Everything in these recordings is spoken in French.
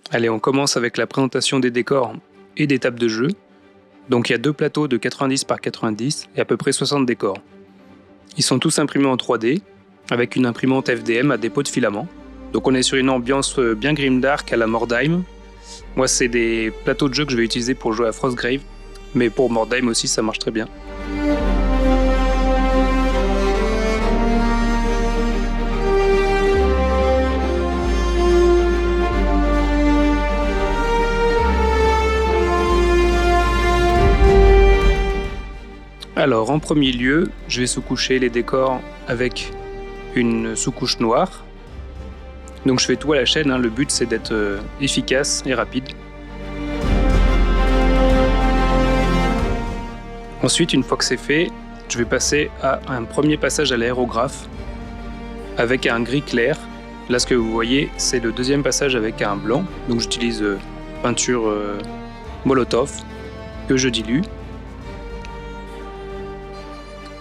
Allez, on commence avec la présentation des décors et des tables de jeu. Donc il y a 2 plateaux de 90 par 90 et à peu près 60 décors. Ils sont tous imprimés en 3D avec une imprimante FDM à dépôt de filament. Donc on est sur une ambiance bien grimdark à la Mordheim. Moi c'est des plateaux de jeu que je vais utiliser pour jouer à Frostgrave, mais pour Mordheim aussi ça marche très bien. Alors en premier lieu, je vais sous-coucher les décors avec une sous-couche noire. Donc je fais tout à la chaîne, le but c'est d'être efficace et rapide. Ensuite, une fois que c'est fait, je vais passer à un premier passage à l'aérographe avec un gris clair. Là ce que vous voyez, c'est le deuxième passage avec un blanc. Donc j'utilise peinture Molotov que je dilue.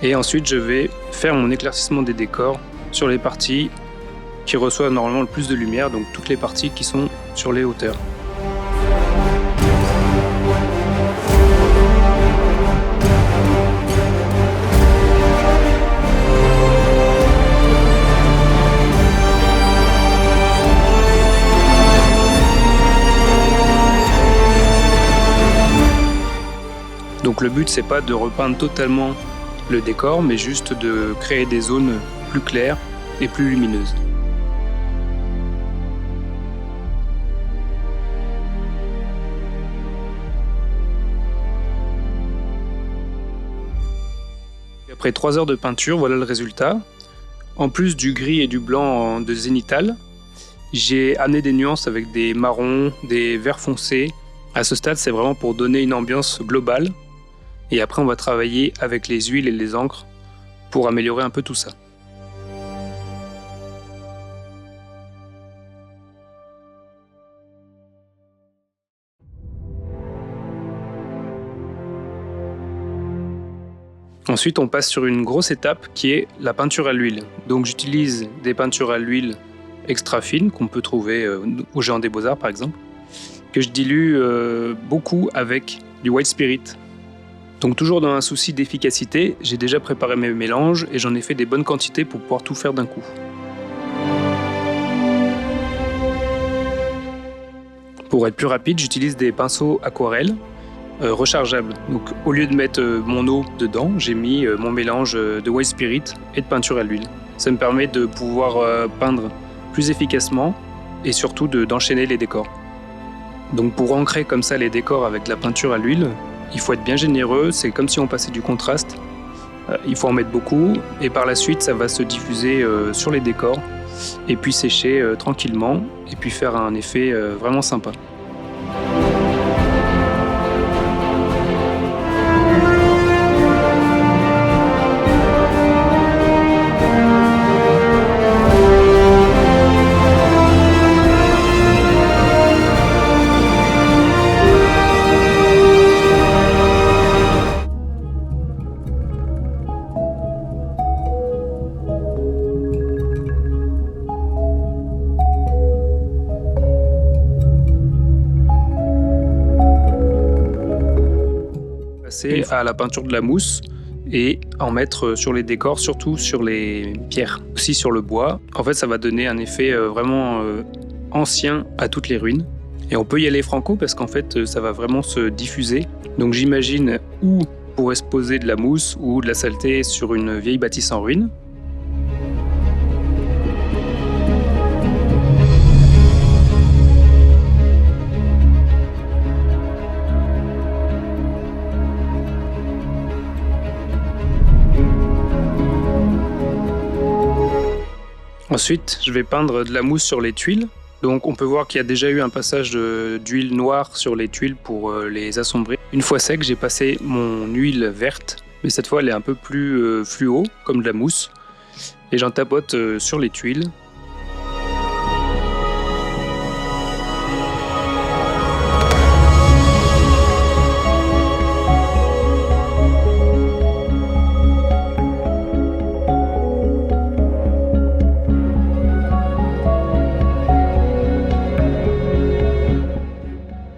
Et ensuite, je vais faire mon éclaircissement des décors sur les parties qui reçoivent normalement le plus de lumière, donc toutes les parties qui sont sur les hauteurs. Donc le but, c'est pas de repeindre totalement le décor, mais juste de créer des zones plus claires et plus lumineuses. Après 3 heures de peinture, voilà le résultat. En plus du gris et du blanc de zénithal, j'ai amené des nuances avec des marrons, des verts foncés. À ce stade, c'est vraiment pour donner une ambiance globale. Et après, on va travailler avec les huiles et les encres pour améliorer un peu tout ça. Ensuite, on passe sur une grosse étape qui est la peinture à l'huile. Donc j'utilise des peintures à l'huile extra fines qu'on peut trouver au Géant des Beaux-Arts par exemple, que je dilue beaucoup avec du White Spirit. Donc toujours dans un souci d'efficacité, j'ai déjà préparé mes mélanges et j'en ai fait des bonnes quantités pour pouvoir tout faire d'un coup. Pour être plus rapide, j'utilise des pinceaux aquarelles rechargeables. Donc au lieu de mettre mon eau dedans, j'ai mis mon mélange de White Spirit et de peinture à l'huile. Ça me permet de pouvoir peindre plus efficacement et surtout d'enchaîner les décors. Donc pour ancrer comme ça les décors avec de la peinture à l'huile, il faut être bien généreux, c'est comme si on passait du contraste. Il faut en mettre beaucoup et par la suite ça va se diffuser sur les décors et puis sécher tranquillement et puis faire un effet vraiment sympa. Passer à la peinture de la mousse et en mettre sur les décors, surtout sur les pierres, aussi sur le bois. En fait, ça va donner un effet vraiment ancien à toutes les ruines. Et on peut y aller franco parce qu'en fait, ça va vraiment se diffuser. Donc j'imagine où pourrait se poser de la mousse ou de la saleté sur une vieille bâtisse en ruine. Ensuite, je vais peindre de la mousse sur les tuiles. Donc on peut voir qu'il y a déjà eu un passage d'huile noire sur les tuiles pour les assombrir. Une fois sec, j'ai passé mon huile verte, mais cette fois elle est un peu plus fluo, comme de la mousse. Et j'en tapote sur les tuiles.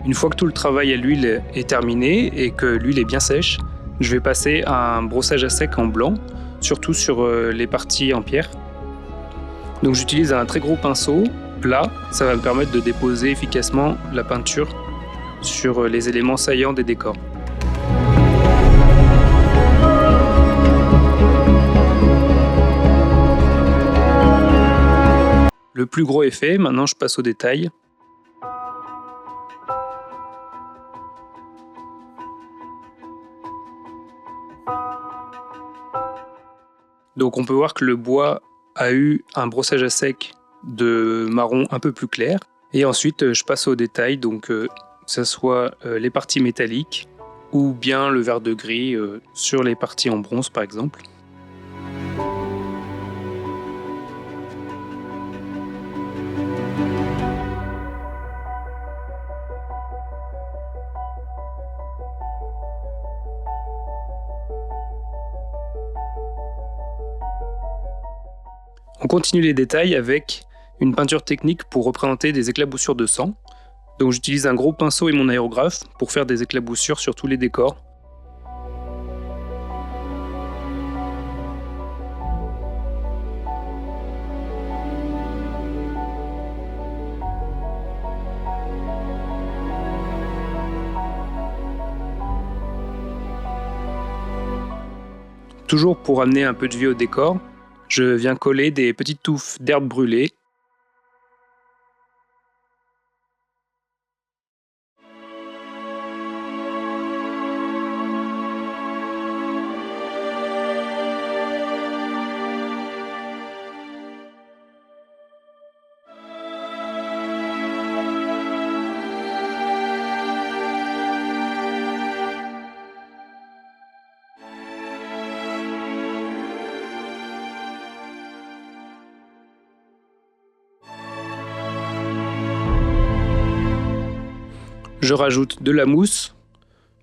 Une fois que tout le travail à l'huile est terminé et que l'huile est bien sèche, je vais passer à un brossage à sec en blanc, surtout sur les parties en pierre. Donc j'utilise un très gros pinceau plat, ça va me permettre de déposer efficacement la peinture sur les éléments saillants des décors. Le plus gros est fait, maintenant je passe au détail. Donc on peut voir que le bois a eu un brossage à sec de marron un peu plus clair. Et ensuite je passe au détail, donc que ce soit les parties métalliques ou bien le vert de gris sur les parties en bronze par exemple. On continue les détails avec une peinture technique pour représenter des éclaboussures de sang. Donc j'utilise un gros pinceau et mon aérographe pour faire des éclaboussures sur tous les décors. Toujours pour amener un peu de vie au décor, je viens coller des petites touffes d'herbes brûlées. Je rajoute de la mousse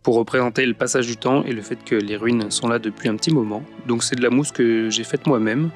pour représenter le passage du temps et le fait que les ruines sont là depuis un petit moment. Donc c'est de la mousse que j'ai faite moi-même.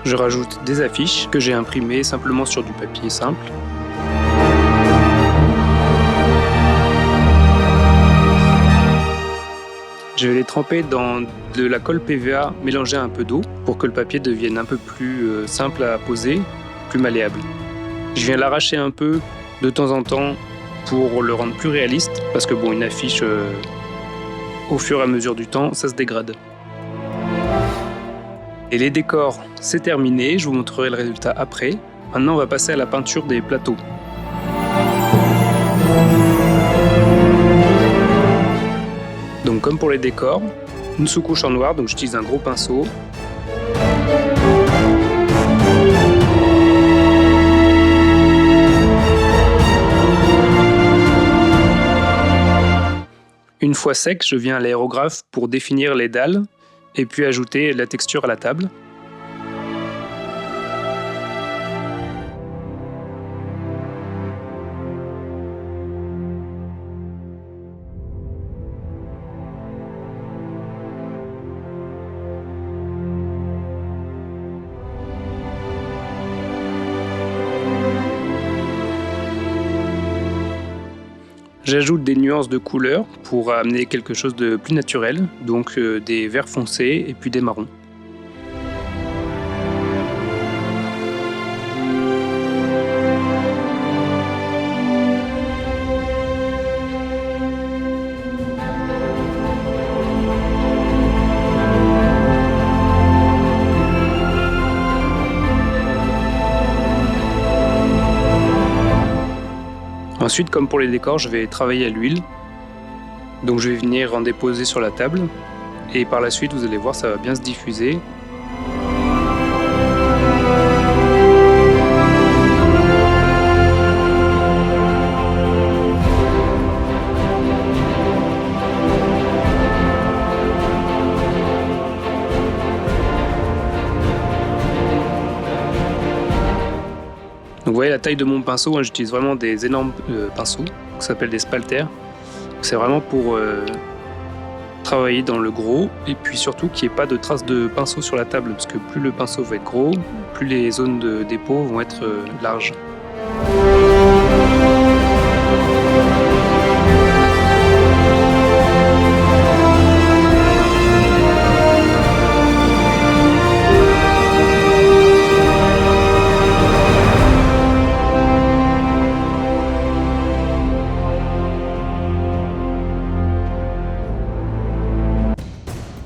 Je rajoute des affiches que j'ai imprimées simplement sur du papier simple. Je vais les tremper dans de la colle PVA mélangée à un peu d'eau pour que le papier devienne un peu plus simple à poser, plus malléable. Je viens l'arracher un peu de temps en temps pour le rendre plus réaliste parce que bon, une affiche au fur et à mesure du temps, ça se dégrade. Et les décors, c'est terminé, je vous montrerai le résultat après. Maintenant, on va passer à la peinture des plateaux. Donc comme pour les décors, une sous-couche en noir, donc j'utilise un gros pinceau. Une fois sec, je viens à l'aérographe pour définir les dalles et puis ajouter la texture à la table. J'ajoute des nuances de couleurs pour amener quelque chose de plus naturel, donc des verts foncés et puis des marrons. Ensuite, comme pour les décors, je vais travailler à l'huile. Donc je vais venir en déposer sur la table. Et par la suite, vous allez voir, ça va bien se diffuser. Donc vous voyez la taille de mon pinceau, hein, j'utilise vraiment des énormes pinceaux, qui s'appellent des spalters. C'est vraiment pour travailler dans le gros et puis surtout qu'il n'y ait pas de traces de pinceau sur la table, parce que plus le pinceau va être gros, plus les zones de dépôt vont être larges.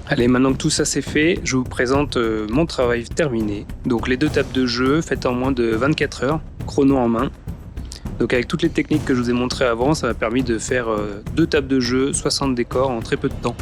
Allez, maintenant que tout ça c'est fait, je vous présente mon travail terminé. Donc les 2 tables de jeu faites en moins de 24 heures, chrono en main. Donc avec toutes les techniques que je vous ai montrées avant, ça m'a permis de faire 2 tables de jeu, 60 décors en très peu de temps.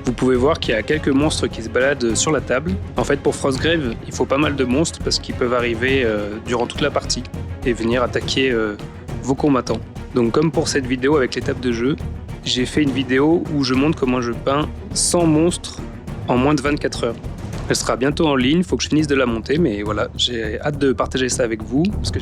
Vous pouvez voir qu'il y a quelques monstres qui se baladent sur la table. En fait, pour Frostgrave, il faut pas mal de monstres parce qu'ils peuvent arriver durant toute la partie et venir attaquer vos combattants. Donc comme pour cette vidéo avec les tables de jeu, j'ai fait une vidéo où je montre comment je peins 100 monstres en moins de 24 heures. Elle sera bientôt en ligne, il faut que je finisse de la monter, mais voilà, j'ai hâte de partager ça avec vous. Parce que